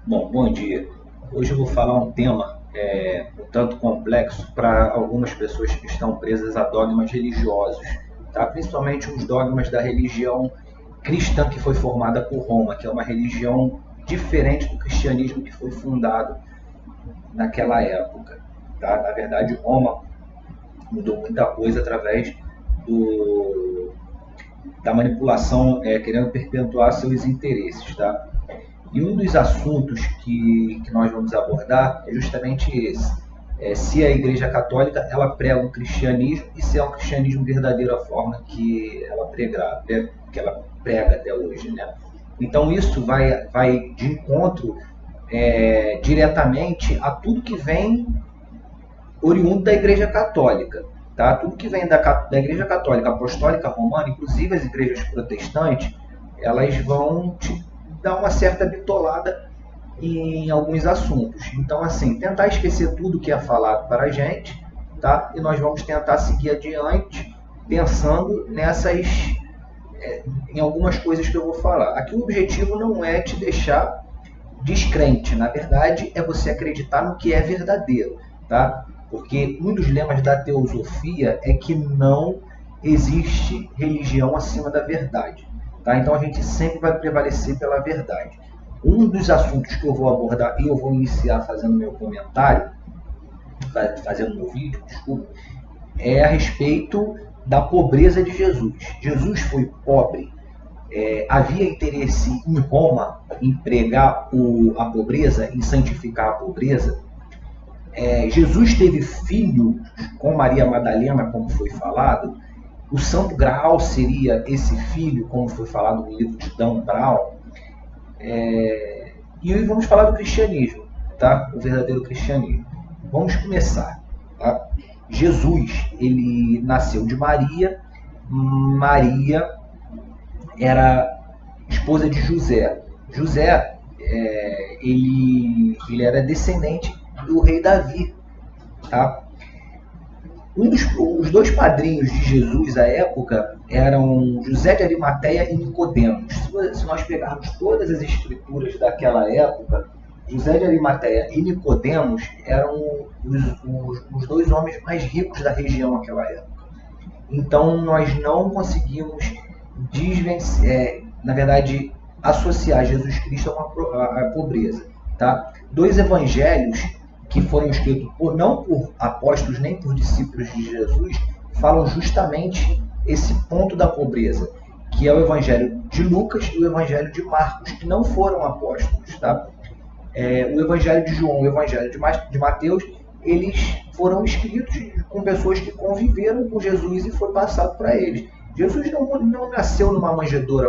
Bom, bom dia. Hoje eu vou falar um tema um tanto complexo para algumas pessoas que estão presas a dogmas religiosos, tá? Principalmente os dogmas da religião cristã que foi formada por Roma, que é uma religião diferente do cristianismo que foi fundado naquela época. Tá? Na verdade, Roma mudou muita coisa através do, da manipulação, querendo perpetuar seus interesses. Tá? E um dos assuntos que nós vamos abordar é justamente esse. Se a Igreja Católica ela prega um cristianismo e se é um cristianismo verdadeiro a forma que ela prega até hoje. Né? Então isso vai de encontro diretamente a tudo que vem oriundo da Igreja Católica. Tá? Tudo que vem da Igreja Católica Apostólica Romana, inclusive as igrejas protestantes, elas vão te dar uma certa bitolada em alguns assuntos. Então, assim, tentar esquecer tudo que é falado para a gente, tá? E nós vamos tentar seguir adiante pensando em algumas coisas que eu vou falar. Aqui o objetivo não é te deixar descrente, na verdade é você acreditar no que é verdadeiro, tá? Porque um dos lemas da teosofia é que não existe religião acima da verdade. Tá? Então a gente sempre vai prevalecer pela verdade. Um dos assuntos que eu vou abordar, e eu vou iniciar fazendo meu comentário, fazendo meu vídeo, desculpa, é a respeito da pobreza de Jesus. Jesus foi pobre. Havia interesse em Roma em pregar a pobreza, em santificar a pobreza. Jesus teve filho com Maria Madalena, como foi falado. O Santo Graal seria esse filho, como foi falado no livro de Dan Brown. E hoje vamos falar do cristianismo, tá? O verdadeiro cristianismo. Vamos começar. Tá? Jesus, ele nasceu de Maria. Maria era esposa de José. José, ele era descendente do rei Davi. Tá? Os dois padrinhos de Jesus à época eram José de Arimateia e Nicodemos. Se nós pegarmos todas as escrituras daquela época, José de Arimateia e Nicodemos eram os dois homens mais ricos da região naquela época. Então nós não conseguimos na verdade, associar Jesus Cristo à pobreza. Tá? Dois evangelhos que foram escritos não por apóstolos nem por discípulos de Jesus, falam justamente esse ponto da pobreza, que é o Evangelho de Lucas e o Evangelho de Marcos, que não foram apóstolos. Tá? O Evangelho de João e o Evangelho de Mateus, eles foram escritos com pessoas que conviveram com Jesus e foi passado para eles. Jesus não nasceu numa manjedoura,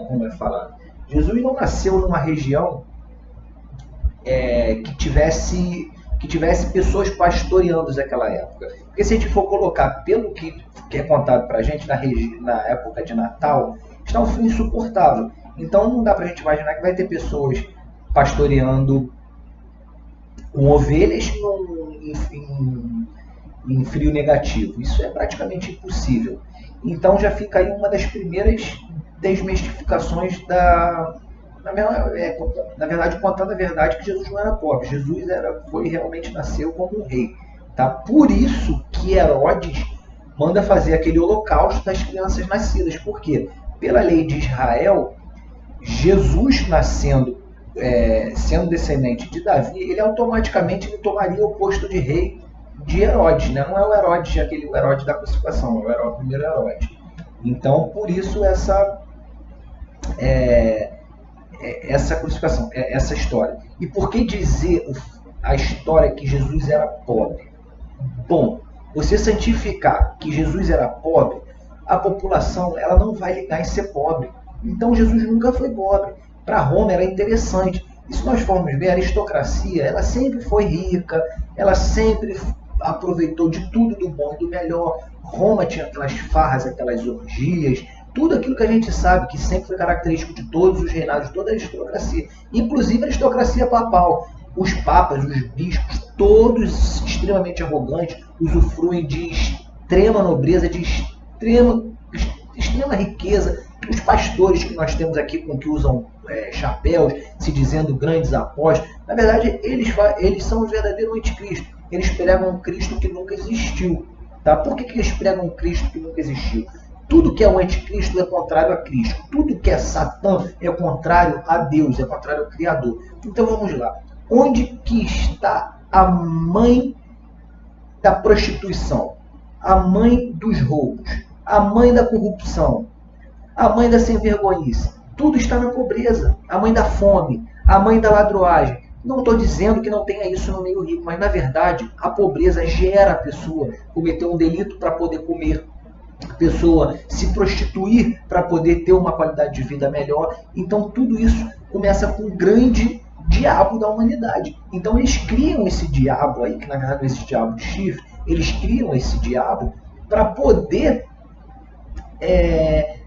como é falado. Jesus não nasceu numa região que tivesse pessoas pastoreando naquela época. Porque se a gente for colocar pelo que é contado para a gente na época de Natal, está um frio insuportável. Então não dá para a gente imaginar que vai ter pessoas pastoreando com ovelhas em frio negativo. Isso é praticamente impossível. Então já fica aí uma das primeiras desmistificações na verdade, contando a verdade, que Jesus não era pobre. Jesus realmente nasceu como um rei. Tá? Por isso que Herodes manda fazer aquele holocausto das crianças nascidas. Por quê? Pela lei de Israel, Jesus sendo descendente de Davi, ele automaticamente tomaria o posto de rei de Herodes. Né? Não é o Herodes, o Herodes da crucificação, é o primeiro Herodes. Então, por isso essa crucificação, essa história. E por que dizer a história que Jesus era pobre? Bom, você santificar que Jesus era pobre, a população ela não vai ligar em ser pobre. Então Jesus nunca foi pobre. Para Roma era interessante. E se nós formos ver, a aristocracia ela sempre foi rica, ela sempre aproveitou de tudo do bom e do melhor. Roma tinha aquelas farras, aquelas orgias, tudo aquilo que a gente sabe que sempre foi característico de todos os reinados, de toda a aristocracia, inclusive a aristocracia papal. Os papas, os bispos, todos extremamente arrogantes, usufruem de extrema nobreza, de extrema riqueza. Os pastores que nós temos aqui que usam chapéus, se dizendo grandes apóstolos. Na verdade, eles são o verdadeiro anticristo. Eles pregam um Cristo que nunca existiu. Tá? Por que eles pregam um Cristo que nunca existiu? Tudo que é o anticristo é contrário a Cristo. Tudo que é Satã é contrário a Deus, é contrário ao Criador. Então vamos lá. Onde que está a mãe da prostituição? A mãe dos roubos? A mãe da corrupção? A mãe da sem-vergonhice? Tudo está na pobreza. A mãe da fome? A mãe da ladroagem? Não estou dizendo que não tenha isso no meio rico, mas na verdade a pobreza gera a pessoa cometer um delito para poder comer, a pessoa se prostituir para poder ter uma qualidade de vida melhor. Então tudo isso começa com o grande diabo da humanidade. Então eles criam esse diabo aí, que na verdade não existe diabo de chifre, eles criam esse diabo para poder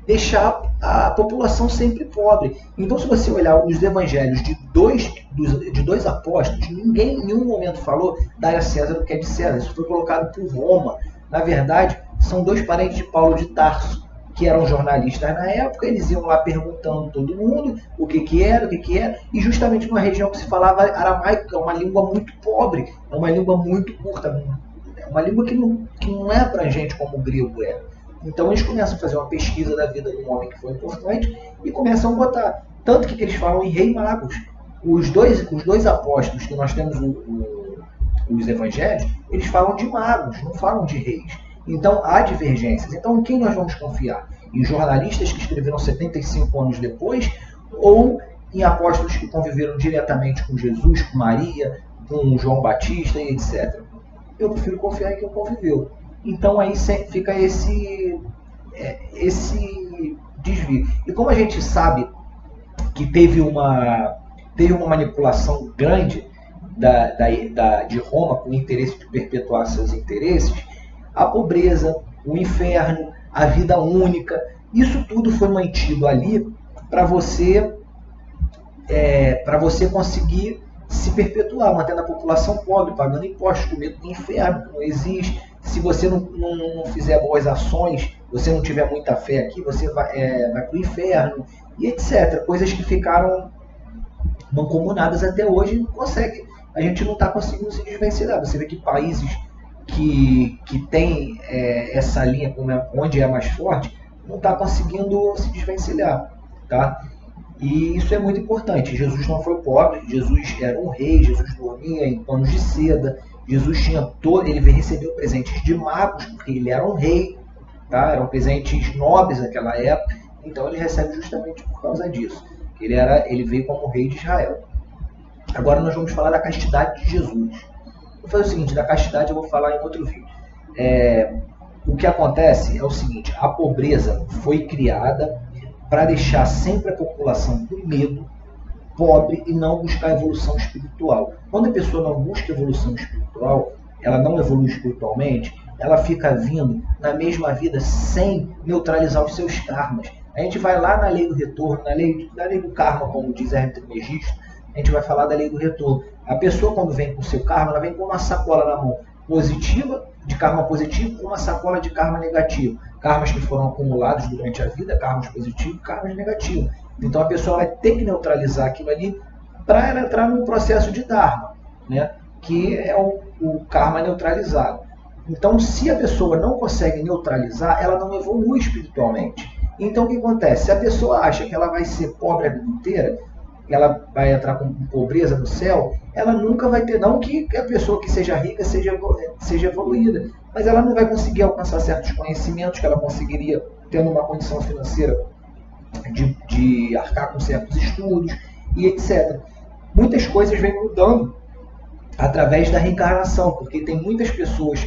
deixar a população sempre pobre. Então, se você olhar os evangelhos de dois apóstolos, ninguém em nenhum momento falou dar a César o que é de César. Isso foi colocado por Roma. Na verdade, são dois parentes de Paulo de Tarso, que eram jornalistas na época. Eles iam lá perguntando todo mundo o que era, e justamente numa região que se falava aramaico, que é uma língua muito pobre, é uma língua muito curta, é uma língua que não é abrangente como o grego é. Então eles começam a fazer uma pesquisa da vida de um homem que foi importante e começam a botar. Tanto que eles falam em rei magos. Os dois apóstolos que nós temos os evangelhos, eles falam de magos, não falam de reis. Então há divergências. Então em quem nós vamos confiar? Em jornalistas que escreveram 75 anos depois ou em apóstolos que conviveram diretamente com Jesus, com Maria, com João Batista e etc. Eu prefiro confiar em quem conviveu. Então aí fica esse desvio. E como a gente sabe que teve uma manipulação grande de Roma com o interesse de perpetuar seus interesses, a pobreza, o inferno, a vida única, isso tudo foi mantido ali para você conseguir se perpetuar, mantendo a população pobre, pagando impostos, com medo do inferno, que não existe. Se você não fizer boas ações, você não tiver muita fé aqui, você vai para o inferno, e etc. Coisas que ficaram mancomunadas até hoje e não consegue. A gente não está conseguindo se desvencilhar. Você vê que países que têm essa linha onde é mais forte, não está conseguindo se desvencilhar. Tá? E isso é muito importante. Jesus não foi pobre, Jesus era um rei, Jesus dormia em panos de seda, Jesus ele recebeu presentes de magos, porque ele era um rei, tá? Eram presentes nobres naquela época, então ele recebe justamente por causa disso. Ele veio como rei de Israel. Agora nós vamos falar da castidade de Jesus. Vou fazer o seguinte, da castidade eu vou falar em outro vídeo. O que acontece é o seguinte, a pobreza foi criada para deixar sempre a população com medo, pobre e não buscar evolução espiritual. Quando a pessoa não busca evolução espiritual, ela não evolui espiritualmente, ela fica vindo na mesma vida sem neutralizar os seus karmas. A gente vai lá na lei do retorno, na lei do karma, como diz Hermes Trismegisto, a gente vai falar da lei do retorno. A pessoa, quando vem com o seu karma, ela vem com uma sacola na mão positiva, de karma positivo, com uma sacola de karma negativo. Karmas que foram acumulados durante a vida, karmas positivos, karmas negativos. Então a pessoa vai ter que neutralizar aquilo ali para ela entrar num processo de Dharma, né? Que é o karma neutralizado. Então, se a pessoa não consegue neutralizar, ela não evolui espiritualmente. Então, o que acontece? Se a pessoa acha que ela vai ser pobre a vida inteira, ela vai entrar com pobreza no céu, ela nunca vai ter, não que a pessoa que seja rica seja evoluída, mas ela não vai conseguir alcançar certos conhecimentos que ela conseguiria tendo uma condição financeira de arcar com certos estudos e etc. Muitas coisas vêm mudando através da reencarnação, porque tem muitas pessoas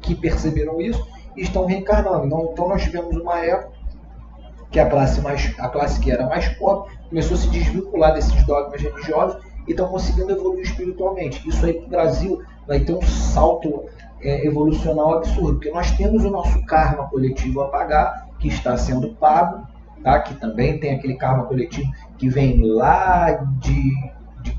que perceberam isso e estão reencarnando. Então nós tivemos uma época que a classe que era mais pobre começou a se desvincular desses dogmas religiosos e estão conseguindo evoluir espiritualmente. Isso aí para o Brasil vai ter um salto evolucional absurdo, porque nós temos o nosso karma coletivo a pagar, que está sendo pago, tá? Que também tem aquele karma coletivo que vem lá de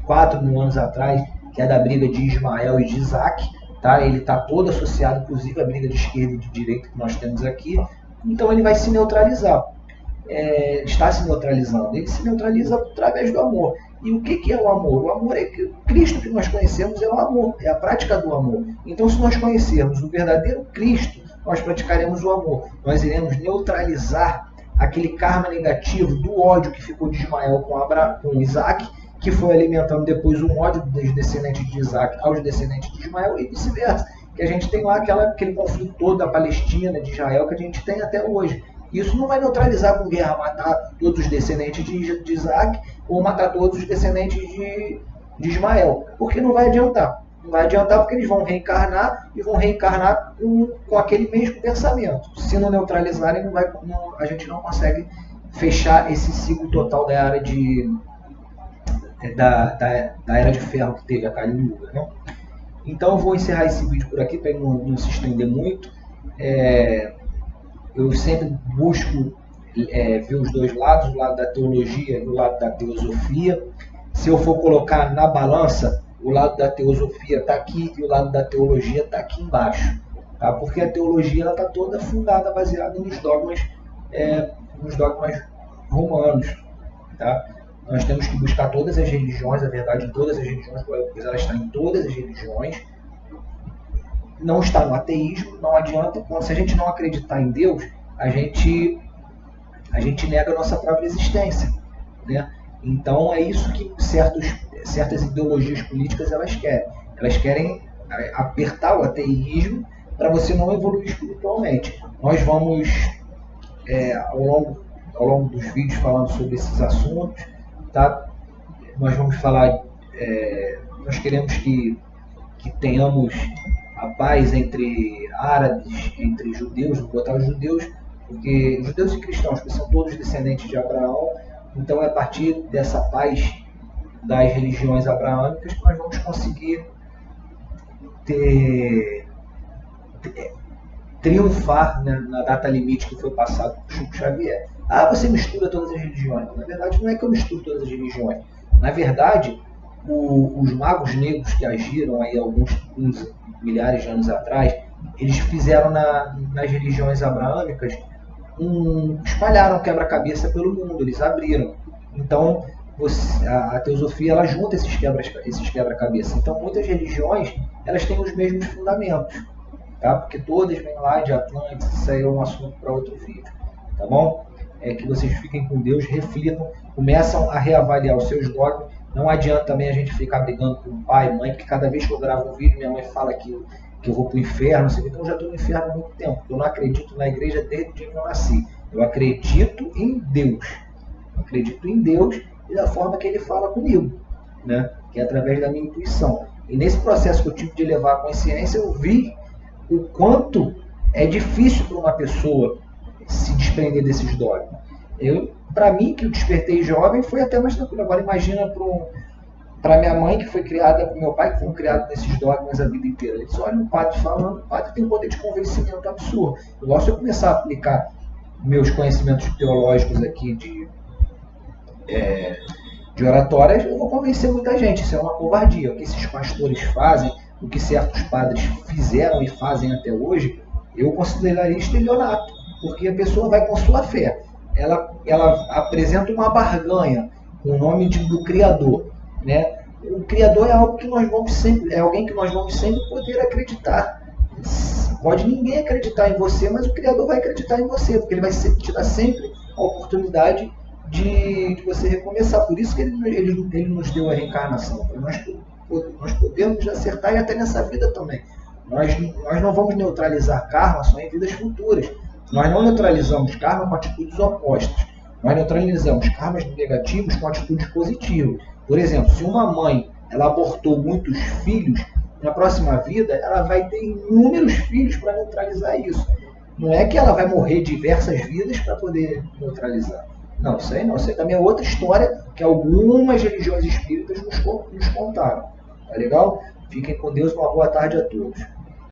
4.000 anos atrás, que é da briga de Ismael e de Isaac, tá? Ele está todo associado, inclusive, à briga de esquerda e de direita que nós temos aqui, então ele vai se neutralizar. está se neutralizando. Ele se neutraliza através do amor. E o que é o amor? O amor é que o Cristo que nós conhecemos é o amor, é a prática do amor. Então, se nós conhecermos o verdadeiro Cristo, nós praticaremos o amor. Nós iremos neutralizar aquele karma negativo do ódio que ficou de Ismael com Isaac, que foi alimentando depois o ódio dos descendentes de Isaac aos descendentes de Ismael e vice-versa. Que a gente tem lá aquele conflito todo da Palestina, de Israel, que a gente tem até hoje. Isso não vai neutralizar com guerra, matar todos os descendentes de Isaac ou matar todos os descendentes de Ismael, porque não vai adiantar. Não vai adiantar porque eles vão reencarnar e vão reencarnar com aquele mesmo pensamento. Se não neutralizarem, a gente não consegue fechar esse ciclo total da era da era de ferro que teve a Kali Yuga, né? Então eu vou encerrar esse vídeo por aqui para não se estender muito. Eu sempre busco ver os dois lados, o lado da teologia e o lado da teosofia. Se eu for colocar na balança, o lado da teosofia está aqui e o lado da teologia está aqui embaixo. Tá? Porque a teologia está toda fundada, baseada nos dogmas romanos. Tá? Nós temos que buscar todas as religiões, a verdade em todas as religiões, pois ela está em todas as religiões. Não está no ateísmo, não adianta. Se a gente não acreditar em Deus, a gente nega a nossa própria existência, né? Então é isso que certas ideologias políticas elas querem. Elas querem apertar o ateísmo para você não evoluir espiritualmente. Nós vamos, ao longo dos vídeos, falando sobre esses assuntos, tá? Nós vamos falar, nós queremos que tenhamos a paz entre árabes, entre judeus, vou botar os judeus, porque judeus e cristãos, que são todos descendentes de Abraão, então é a partir dessa paz das religiões abraâmicas que nós vamos conseguir triunfar, né, na data limite que foi passado por Chico Xavier. Você mistura todas as religiões. Na verdade, não é que eu misturo todas as religiões. Na verdade, os magos negros que agiram aí alguns milhares de anos atrás, eles fizeram nas religiões abraâmicas, espalharam quebra-cabeça pelo mundo, eles abriram. Então, a teosofia ela junta esses quebra-cabeça. Então, muitas religiões elas têm os mesmos fundamentos, tá? Porque todas vêm lá de Atlantis, isso aí é um assunto para outro vídeo, tá bom? Que vocês fiquem com Deus, reflitam, começam a reavaliar os seus dogmas. Não adianta também a gente ficar brigando com pai, mãe, porque cada vez que eu gravo um vídeo, minha mãe fala que eu vou para o inferno. Então eu já estou no inferno há muito tempo. Eu não acredito na igreja desde o dia que eu nasci. Eu acredito em Deus. Eu acredito em Deus e da forma que Ele fala comigo, né? Que é através da minha intuição. E nesse processo que eu tive de elevar a consciência, eu vi o quanto é difícil para uma pessoa se desprender desses dogmas. Para mim, que eu despertei jovem, foi até mais tranquilo. Agora imagina para minha mãe, que foi criada, para meu pai, que foi criado nesses dogmas a vida inteira. Eles olham o padre falando, o padre tem um poder de convencimento absurdo. Igual se eu começar a aplicar meus conhecimentos teológicos aqui de oratórias, eu vou convencer muita gente. Isso é uma covardia. O que esses pastores fazem, o que certos padres fizeram e fazem até hoje, eu consideraria estelionato, porque a pessoa vai com sua fé. Ela apresenta uma barganha com o nome do Criador, né? O Criador é algo que nós vamos sempre, é alguém que nós vamos sempre poder acreditar. Pode ninguém acreditar em você, mas o Criador vai acreditar em você, porque ele vai te dar sempre a oportunidade de você recomeçar. Por isso que ele nos deu a reencarnação. Nós podemos acertar e até nessa vida também. Nós não vamos neutralizar karma só em vidas futuras. Nós não neutralizamos karma com atitudes opostas. Nós neutralizamos karmas negativos com atitudes positivas. Por exemplo, se uma mãe ela abortou muitos filhos, na próxima vida ela vai ter inúmeros filhos para neutralizar isso. Não é que ela vai morrer diversas vidas para poder neutralizar. Não, isso aí não. Isso aí também é outra história que algumas religiões espíritas nos contaram. Tá legal? Fiquem com Deus. Uma boa tarde a todos.